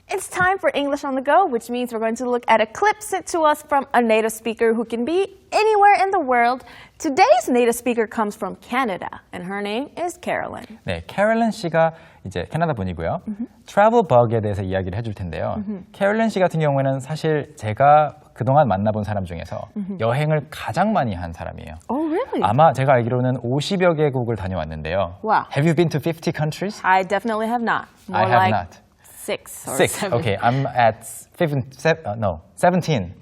It's time for English on the Go, which means we're going to look at a clip sent to us from a native speaker who can be anywhere in the world. Today's native speaker comes from Canada, and her name is Carolyn. 네, 캐롤린 씨가 이제 캐나다 분이고요. 트래블 버그에 대해서 이야기를 해줄 텐데요. 캐롤린 씨 같은 경우에는 사실 제가 그동안 만나본 사람 중에서 여행을 가장 많이 한 사람이에요. Oh, really? 아마 제가 알기로는 50여 개국을 다녀왔는데요. Wow. Have you been to 50 countries? I definitely have not. More I have like not. 6 or 6. 7. Okay, I'm at 17. 17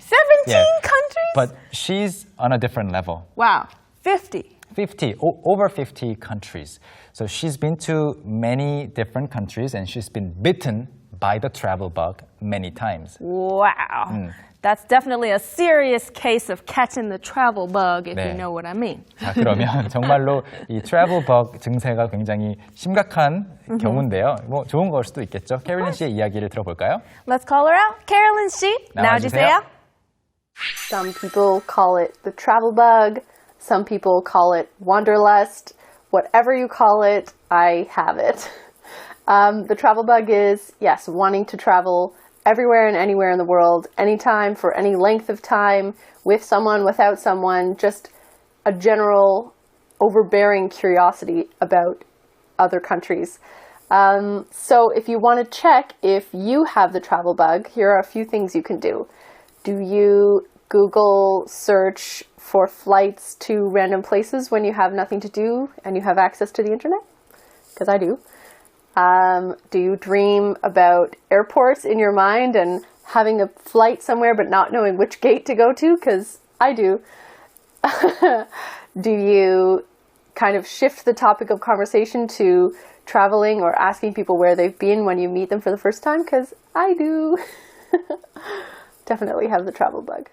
Yeah. countries? But she's on a different level. Wow, 50. 50, over 50 countries. So she's been to many different countries and she's been bitten by the travel bug many times. Wow. That's definitely a serious case of catching the travel bug, if 네. you know what I mean. 자, 그러면 정말로 이 travel bug 증세가 굉장히 심각한 경우인데요. 뭐 좋은 걸 수도 있겠죠. 캐롤린 씨의 이야기를 들어볼까요? Let's call her out. Carolyn 씨, 나와주세요. 나와주세요. Some people call it the travel bug. Some people call it wanderlust. Whatever you call it, I have it. The travel bug is, yes, wanting to travel everywhere and anywhere in the world, anytime, for any length of time, with someone, without someone, just a general overbearing curiosity about other countries. So if you want to check if you have the travel bug, here are a few things you can do. Do you Google search for flights to random places when you have nothing to do and you have access to the internet? Because I do. Do you dream about airports in your mind and having a flight somewhere but not knowing which gate to go to? Because I do. Do you kind of shift the topic of conversation to traveling or asking people where they've been when you meet them for the first time? Because I do. Definitely have the travel bug.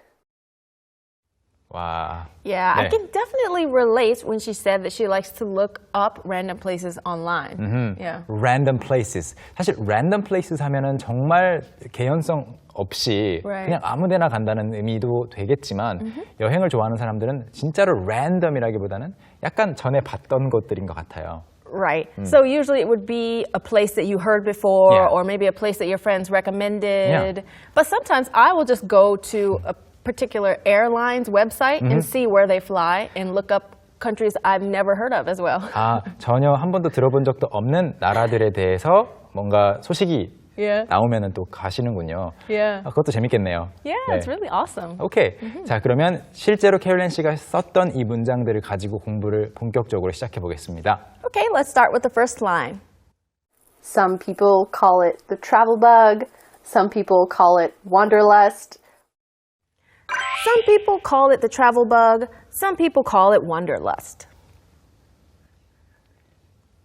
와. Yeah, I 네. can definitely relate when she said that she likes to look up random places online. Yeah. Random places. 사실 random places 하면은 정말 개연성 없이 Right. 그냥 아무데나 간다는 의미도 되겠지만 여행을 좋아하는 사람들은 진짜로 random이라기보다는 약간 전에 봤던 곳들인 것 같아요. Right. So usually it would be a place that you heard before Yeah. or maybe a place that your friends recommended. Yeah. But sometimes I will just go to a particular airline's website and see where they fly and look up countries I've never heard of as well. 아, 전혀 한 번도 들어본 적도 없는 나라들에 대해서 뭔가 소식이 Yeah. 나오면은 또 가시는군요. Yeah. 아, 그것도 재밌겠네요. Yeah, 네. it's really awesome. 오케이. 자, 그러면 실제로 캐롤린 씨가 썼던 이 문장들을 가지고 공부를 본격적으로 시작해 보겠습니다. Okay, let's start with the first line. Some people call it the travel bug. Some people call it wanderlust. Some people call it the travel bug. Some people call it wanderlust.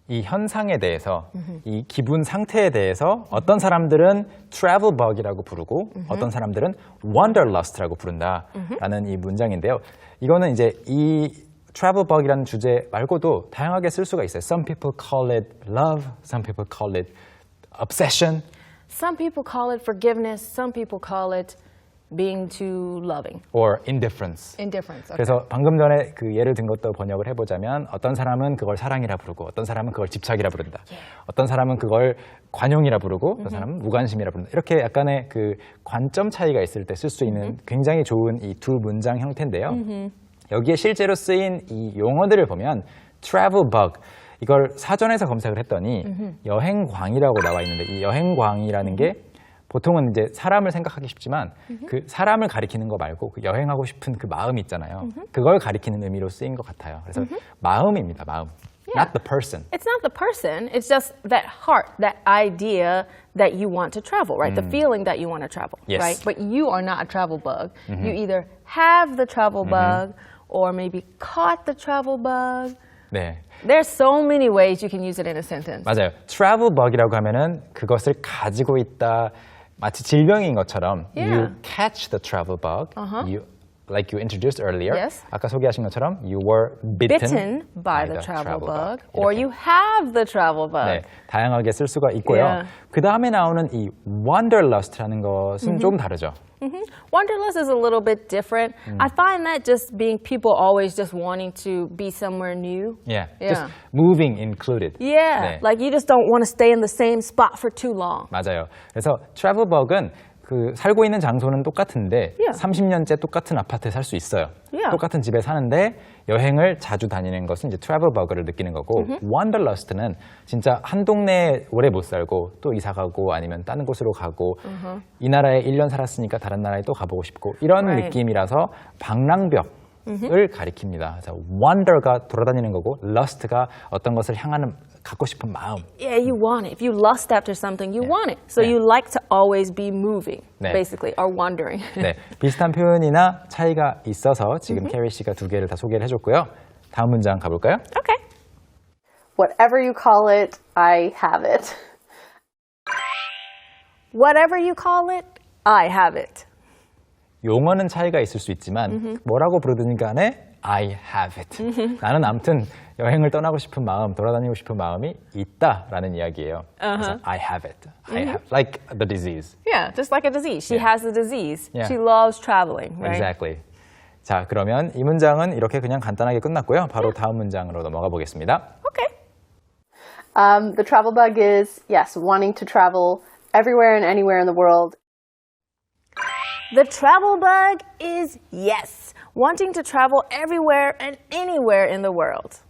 이 현상에 대해서, 이 기분 상태에 대해서 어떤 사람들은 travel bug이라고 부르고 어떤 사람들은 wanderlust라고 부른다라는 이 문장인데요. 이거는 이제 이 travel bug이라는 주제 말고도 다양하게 쓸 수가 있어요. Some people call it love, some people call it obsession. Some people call it forgiveness. Some people call it being too loving. or indifference. Indifference. Okay. 그래서 방금 전에 그 예를 든 것도 번역을 해보자면 어떤 사람은 그걸 사랑이라 부르고 어떤 사람은 그걸 집착이라 부른다. 어떤 사람은 그걸 관용이라 부르고 어떤 사람은 무관심이라 부른다. 이렇게 약간의 그 관점 차이가 있을 때 쓸 수 있는 굉장히 좋은 이 두 문장 형태인데요. 여기에 실제로 쓰인 이 용어들을 보면 travel bug 이걸 사전에서 검색을 했더니 여행광이라고 나와 있는데 이 여행광이라는 게 보통은 이제 사람을 생각하기 쉽지만 그 사람을 가리키는 거 말고 그 여행하고 싶은 그 마음 있잖아요. 그걸 가리키는 의미로 쓰인 것 같아요. 그래서 마음입니다. 마음. Not the person. It's not the person, it's just that heart, that idea that you want to travel, right? The feeling that you want to travel, Yes. right? But you are not a travel bug. You either have the travel bug or maybe caught the travel bug. 네. There's so many ways you can use it in a sentence. 맞아요. travel bug이라고 하면은 그것을 가지고 있다. 마치 질병인 것처럼 Yeah. you catch the travel bug, you like you introduced earlier. Yes. 아까 소개하신 것처럼 you were bitten, Bitten by the travel bug, 이렇게. or you have the travel bug. 네, 다양하게 쓸 수가 있고요. Yeah. 그 다음에 나오는 이 wanderlust라는 것은 조금 다르죠. Wanderlust is a little bit different. I find that just being people always just wanting to be somewhere new. Yeah, Yeah. just moving included. Yeah, 네. like you just don't want to stay in the same spot for too long. 맞아요. 그래서 travel bug은 그 살고 있는 장소는 똑같은데 Yeah. 30년째 똑같은 아파트에 살 수 있어요. Yeah. 똑같은 집에 사는데 여행을 자주 다니는 것은 이제 travel bug를 느끼는 거고 wanderlust는 진짜 한 동네에 오래 못 살고 또 이사 가고 아니면 다른 곳으로 가고 이 나라에 1년 살았으니까 다른 나라에 또 가보고 싶고 이런 Right. 느낌이라서 방랑벽을 가리킵니다. 그래서 wander가 돌아다니는 거고 lust가 어떤 것을 향하는 갖고 싶은 마음. Yeah, you want it. If you lust after something, you want it. So Yeah. you like to always be moving, 네. basically, or wandering. 네, 비슷한 표현이나 차이가 있어서 지금 캐리 씨가 두 개를 다 소개를 해줬고요. 다음 문장 가볼까요? Okay. Whatever you call it, I have it. Whatever you call it, I have it. 용어는 차이가 있을 수 있지만 뭐라고 부르든 간에 I have it. 나는 아무튼 여행을 떠나고 싶은 마음, 돌아다니고 싶은 마음이 있다라는 이야기예요. 그래서 I have it. I have, like the disease. Yeah, just like a disease. She has the disease. Yeah. She loves traveling, right? Exactly. 자, 그러면 이 문장은 이렇게 그냥 간단하게 끝났고요. 바로 다음 문장으로 넘어가 보겠습니다. Okay. The travel bug is, yes, wanting to travel everywhere and anywhere in the world. The travel bug is yes, wanting to travel everywhere and anywhere in the world.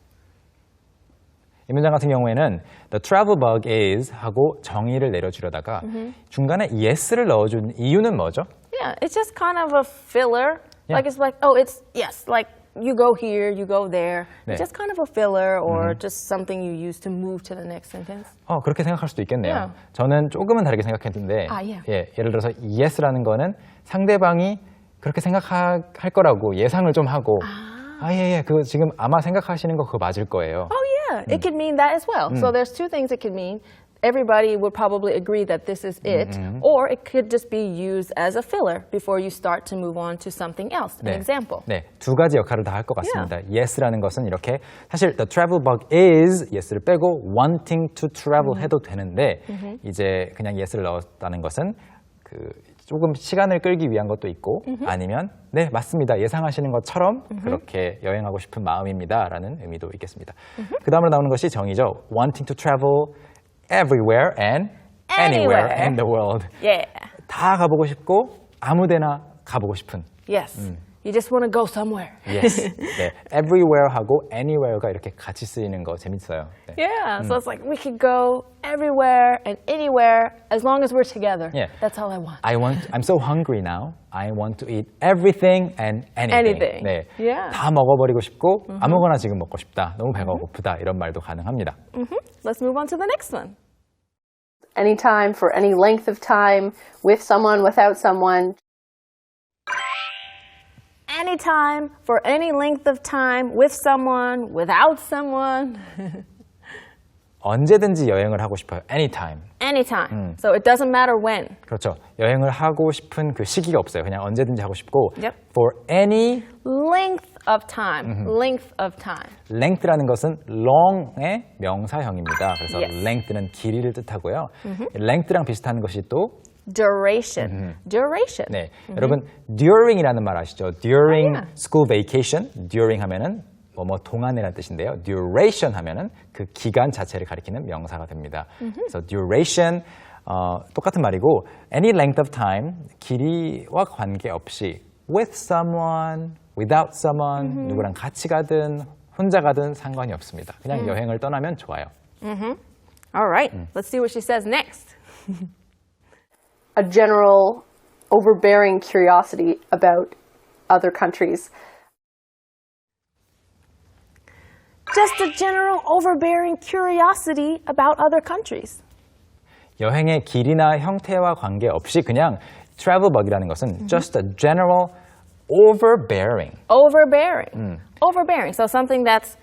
이 문장 같은 경우에는 the travel bug is 하고 정의를 내려주려다가 중간에 yes를 넣어준 이유는 뭐죠? Yeah, it's just kind of a filler. Yeah. Like it's like, oh, it's yes, like you go here, you go there. 네. It's just kind of a filler or just something you use to move to the next sentence. 그렇게 생각할 수도 있겠네요. Yeah. 저는 조금은 다르게 생각했는데 Yeah. 예, 예를 들어서 yes라는 거는 상대방이 그렇게 생각할 거라고 예상을 좀 하고 예, 그거 지금 아마 생각하시는 거 그거 맞을 거예요. Oh yeah, it could mean that as well. So there's two things it could mean. Everybody would probably agree that this is it, or it could just be used as a filler before you start to move on to something else. An example. 네, 두 가지 역할을 다 할 것 같습니다. Yes라는 것은 이렇게 사실 the travel bug is yes를 빼고 wanting to travel 해도 되는데 이제 그냥 yes를 넣었다는 것은 그 조금 시간을 끌기 위한 것도 있고 아니면 네 맞습니다 예상하시는 것처럼 그렇게 여행하고 싶은 마음입니다라는 의미도 있겠습니다. 그 다음으로 나오는 것이 정의죠. Wanting to travel everywhere and anywhere Anywhere. in the world. Yeah. 다 가보고 싶고 아무데나 가보고 싶은. Yes. You just want to go somewhere. Yes. 네, everywhere하고 anywhere가 이렇게 같이 쓰이는 거 재밌어요. 네. Yeah. So it's like we could go everywhere and anywhere as long as we're together. Yeah. That's all I want. I'm so hungry now. I want to eat everything and anything. Anything. 네, Yeah. 다 먹어버리고 싶고 아무거나 지금 먹고 싶다. 너무 배가 고프다. 이런 말도 가능합니다. Let's move on to the next one. Anytime, for any length of time, with someone, without someone. Anytime, for any length of time, with someone, without someone. 언제든지 여행을 하고 싶어요. Anytime. Anytime. So it doesn't matter when. 그렇죠. 여행을 하고 싶은 그 시기가 없어요. 그냥 언제든지 하고 싶고 Yep. for any Length of time. Length of time. length라는 것은 long의 명사형입니다. 그래서 Yes. length는 길이를 뜻하고요. length랑 비슷한 것이 또 Duration. Duration. 네, 여러분 during이라는 말 아시죠? During yeah. school vacation, during 하면은 뭐뭐 동안이라는 뜻인데요. duration 하면은 그 기간 자체를 가리키는 명사가 됩니다. 그래서 duration 똑같은 말이고 any length of time 길이와 관계없이 with someone, without someone 누구랑 같이 가든 혼자 가든 상관이 없습니다. 그냥 여행을 떠나면 좋아요. All right. Let's see what she says next. A general, overbearing curiosity about other countries. Just a general overbearing curiosity about other countries. 여행의 길이나 형태와 관계없이 그냥 travel bug이라는 것은 just a general overbearing. Overbearing. Overbearing. So something that's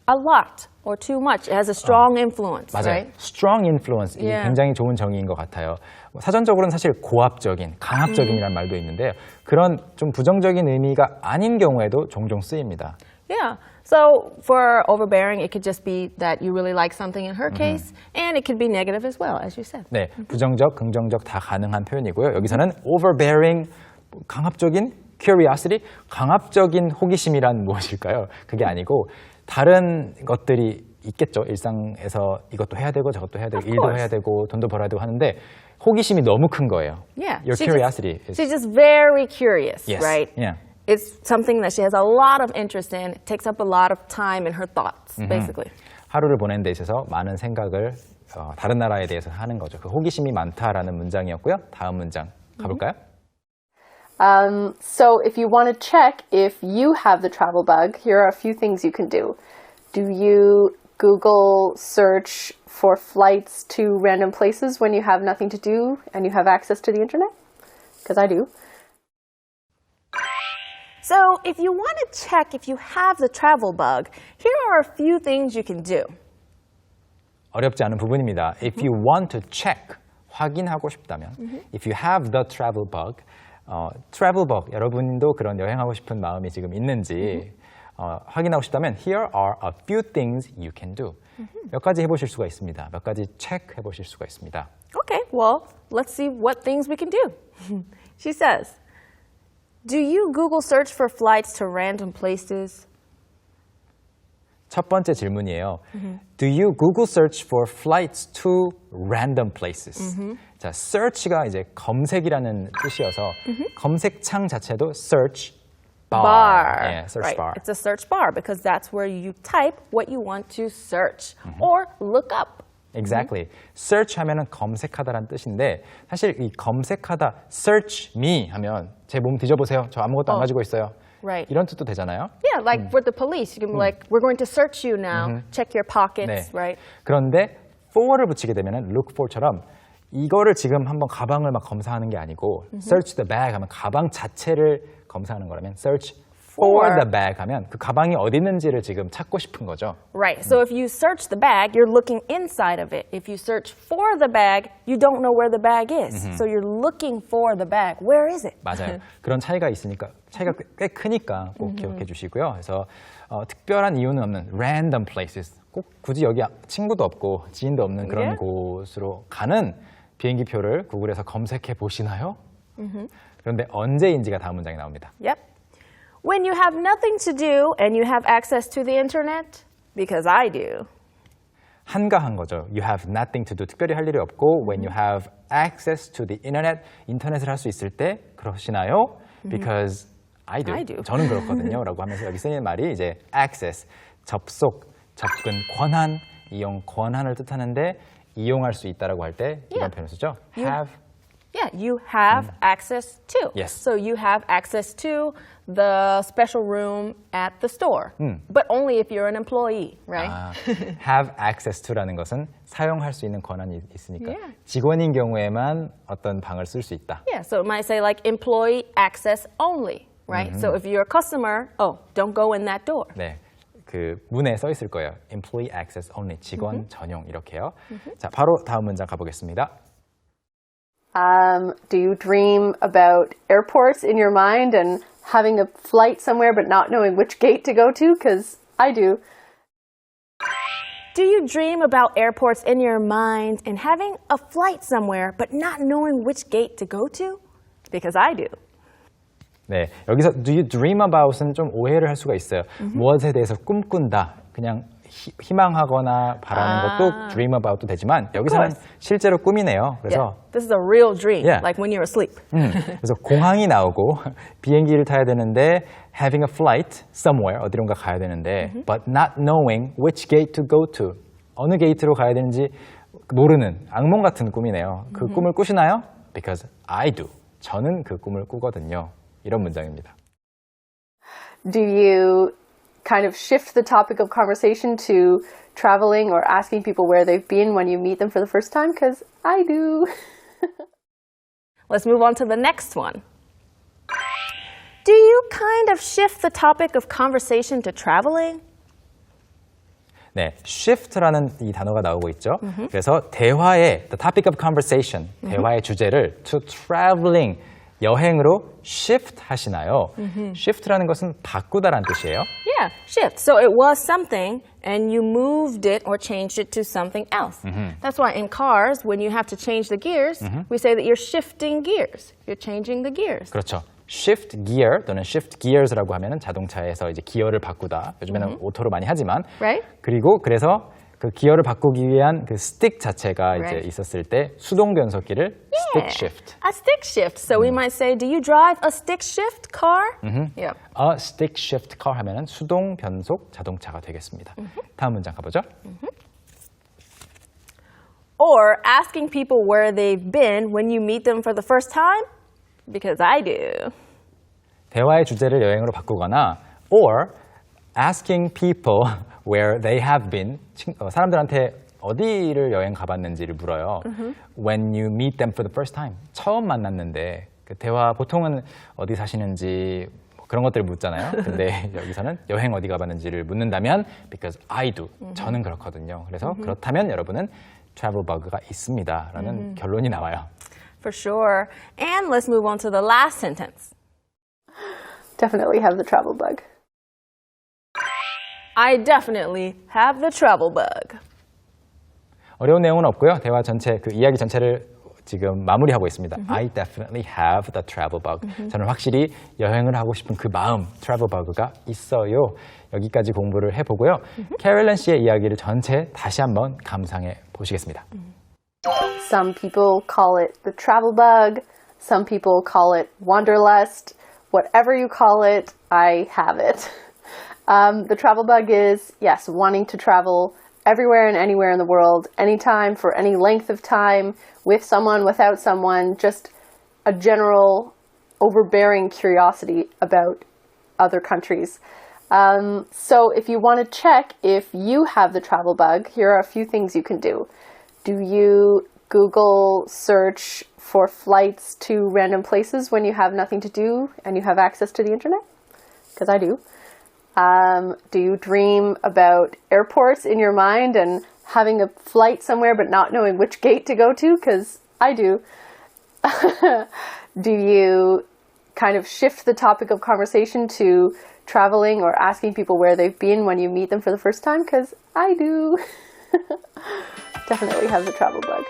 a lot or too much. It has a strong influence, 맞아요. right? strong influence. 이게 Yeah. 굉장히 좋은 정의인 것 같아요. 사전적으로는 사실 고압적인, 강압적인이라는 말도 있는데요. 그런 좀 부정적인 의미가 아닌 경우에도 종종 쓰입니다. Yeah. So for overbearing, it could just be that you really like something in her case, and it could be negative as well, as you said. 네, 부정적, 긍정적 다 가능한 표현이고요. 여기서는 overbearing, 강압적인 curiosity, 강압적인 호기심이란 무엇일까요? 그게 아니고 다른 것들이 있겠죠. 일상에서 이것도 해야 되고 저것도 해야 되고 Of 일도 course. 해야 되고 돈도 벌어야 되고 하는데 호기심이 너무 큰 거예요. Yeah. Your curiosity is She's just very curious, yes. right? Yeah. It's something that she has a lot of interest in. It takes up a lot of time in her thoughts, basically. 하루를 보내는 데 있어서 많은 생각을 다른 나라에 대해서 하는 거죠. 그 호기심이 많다라는 문장이었고요. 다음 문장 가볼까요? So if you want to check if you have the travel bug, here are a few things you can do. Do you Google search for flights to random places when you have nothing to do and you have access to the internet? Because I do. So if you want to check if you have the travel bug, here are a few things you can do. 어렵지 않은 부분입니다. If you want to check, 확인하고 싶다면 if you have the travel bug, travel bug, 여러분도 그런 여행하고 싶은 마음이 지금 있는지 확인하고 싶다면 here are a few things you can do. 몇 가지 해보실 수가 있습니다. 몇 가지 체크 해보실 수가 있습니다. Okay, well, let's see what things we can do. She says, do you Google search for flights to random places? 첫 번째 질문이에요. Do you Google search for flights to random places? 자, search가 이제 검색이라는 뜻이어서 검색창 자체도 search bar. 예, search right. bar. It's a search bar because that's where you type what you want to search or look up. Exactly. search 하면은 검색하다라는 뜻인데 사실 이 검색하다 search me 하면 제 몸 뒤져보세요. 저 아무것도 안 가지고 있어요. Right. 이런 뜻도 되잖아요. Yeah, like for the police, you can be like, we're going to search you now. Check your pockets, right? 그런데 for를 붙이게 되면은 look for처럼 이거를 지금 한번 가방을 막 검사하는 게 아니고 search the bag 하면 가방 자체를 검사하는 거라면 search for the bag 하면 그 가방이 어디 있는지를 지금 찾고 싶은 거죠. Right. So if you search the bag, you're looking inside of it. If you search for the bag, you don't know where the bag is. So you're looking for the bag. Where is it? 맞아요. 그런 차이가 있으니까 차이가 꽤 크니까 꼭 기억해 주시고요. 그래서 특별한 이유는 없는 random places. 꼭 굳이 여기 친구도 없고 지인도 없는 그런 Yeah. 곳으로 가는 비행기 표를 구글에서 검색해 보시나요? 그런데 언제인지가 다음 문장에 나옵니다. Yep. When you have nothing to do and you have access to the internet, because I do. 한가한 거죠. You have nothing to do. 특별히 할 일이 없고 when you have access to the internet, 인터넷을 할 수 있을 때 그러시나요? Because I do. I do. 저는 그렇거든요. 라고 하면서 여기 쓰는 말이 이제 access, 접속, 접근, 권한, 이용, 권한을 뜻하는데 이용할 수 있다라고 할 때 이런 표현을 쓰죠. have. Yeah, you have access to. Yes. So you have access to the special room at the store. But only if you're an employee, right? have access to라는 것은 사용할 수 있는 권한이 있으니까 Yeah. 직원인 경우에만 어떤 방을 쓸 수 있다. Yeah, so it might say like employee access only, right? So if you're a customer, oh, don't go in that door. 네, 그 문에 써 있을 거예요. Employee access only, 직원 전용 이렇게요. 자, 바로 다음 문장 가보겠습니다. Do you dream about airports in your mind and having a flight somewhere but not knowing which gate to go to? Because I do. Do you dream about airports in your mind and having a flight somewhere but not knowing which gate to go to? Because I do. 네, 여기서 do you dream about은 좀 오해를 할 수가 있어요. 무엇에 대해서 꿈꾼다, 그냥 희망하거나 바라는 것도 dream about도 되지만 여기서는 실제로 꿈이네요. 그래서 Yeah, this is a real dream, Yeah. like when you're asleep. 그래서 공항이 나오고 비행기를 타야 되는데 having a flight somewhere 어디론가 가야 되는데 but not knowing which gate to go to 어느 게이트로 가야 되는지 모르는 악몽 같은 꿈이네요. 그 꿈을 꾸시나요? Because I do. 저는 그 꿈을 꾸거든요. 이런 문장입니다. Do you kind of shift the topic of conversation to traveling or asking people where they've been when you meet them for the first time? Because I do. Let's move on to the next one. Do you kind of shift the topic of conversation to traveling? 네, shift라는 이 단어가 나오고 있죠. 그래서 대화의 the topic of conversation, 대화의 주제를 to traveling, 여행으로 shift 하시나요? shift라는 것은 바꾸다라는 뜻이에요. Yeah, shift. So it was something and you moved it or changed it to something else. That's why in cars, when you have to change the gears, we say that you're shifting gears. You're changing the gears. 그렇죠. shift gear 또는 shift gears라고 하면은 자동차에서 이제 기어를 바꾸다. 요즘에는 오토로 많이 하지만. Right? 그리고 그래서 그 기어를 바꾸기 위한 그 스틱 자체가 이제 Right. 있었을 때 수동 변속기를 stick shift. A stick shift. So we might say, do you drive a stick shift car? Yep. A stick shift car 하면은 수동 변속 자동차가 되겠습니다. 다음 문장 가보죠. Or asking people where they've been when you meet them for the first time? Because I do. 대화의 주제를 여행으로 바꾸거나 or asking people where they have been 사람들한테 어디를 여행 가봤는지를 물어요. When you meet them for the first time 처음 만났는데 그 대화 보통은 어디 사시는지 뭐 그런 것들을 묻잖아요. 근데 여기서는 여행 어디 가봤는지를 묻는다면 because I do 저는 그렇거든요. 그래서 그렇다면 여러분은 travel bug가 있습니다라는 결론이 나와요. For sure. And let's move on to the last sentence. Definitely have the travel bug. I definitely have the travel bug. 어려운 내용은 없고요. 대화 전체, 그 이야기 전체를 지금 마무리하고 있습니다. I definitely have the travel bug. 저는 확실히 여행을 하고 싶은 그 마음, travel bug가 있어요. 여기까지 공부를 해보고요. 캐롤린 씨의 이야기를 전체 다시 한번 감상해 보시겠습니다. Some people call it the travel bug. Some people call it wanderlust. Whatever you call it, I have it. The travel bug is, yes, wanting to travel everywhere and anywhere in the world, anytime, for any length of time, with someone, without someone, just a general overbearing curiosity about other countries. So if you want to check if you have the travel bug, here are a few things you can do. Do you Google search for flights to random places when you have nothing to do and you have access to the internet? Because I do. Do you dream about airports in your mind and having a flight somewhere but not knowing which gate to go to? Because I do. Do you kind of shift the topic of conversation to traveling or asking people where they've been when you meet them for the first time? Because I do. Definitely have the travel bug.